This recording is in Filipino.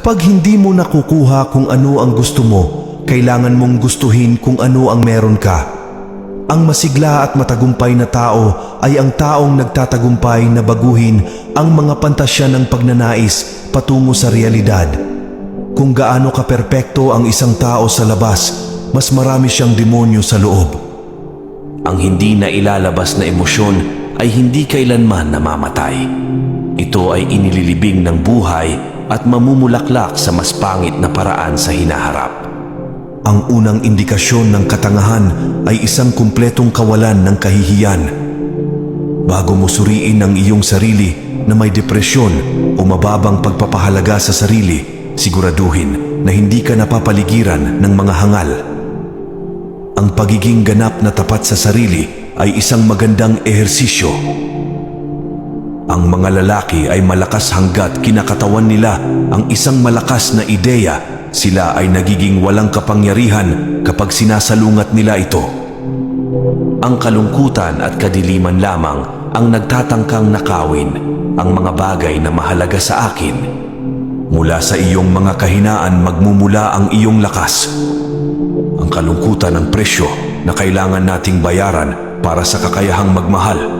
Kapag hindi mo nakukuha kung ano ang gusto mo, kailangan mong gustuhin kung ano ang meron ka. Ang masigla at matagumpay na tao ay ang taong nagtatagumpay na baguhin ang mga pantasya ng pagnanais patungo sa realidad. Kung gaano kaperpekto ang isang tao sa labas, mas marami siyang demonyo sa loob. Ang hindi na ilalabas na emosyon ay hindi kailanman namamatay. Ito ay inililibing ng buhay at mamumulaklak sa mas pangit na paraan sa hinaharap. Ang unang indikasyon ng katangahan ay isang kumpletong kawalan ng kahihiyan. Bago mo suriin ang iyong sarili na may depresyon o mababang pagpapahalaga sa sarili, siguraduhin na hindi ka napapaligiran ng mga hangal. Ang pagiging ganap na tapat sa sarili ay isang magandang ehersisyo. Ang mga lalaki ay malakas hanggat kinakatawan nila ang isang malakas na ideya. Sila ay nagiging walang kapangyarihan kapag sinasalungat nila ito. Ang kalungkutan at kadiliman lamang ang nagtatangkang nakawin ang mga bagay na mahalaga sa akin. Mula sa iyong mga kahinaan magmumula ang iyong lakas. Ang kalungkutan ang presyo na kailangan nating bayaran para sa kakayahang magmahal.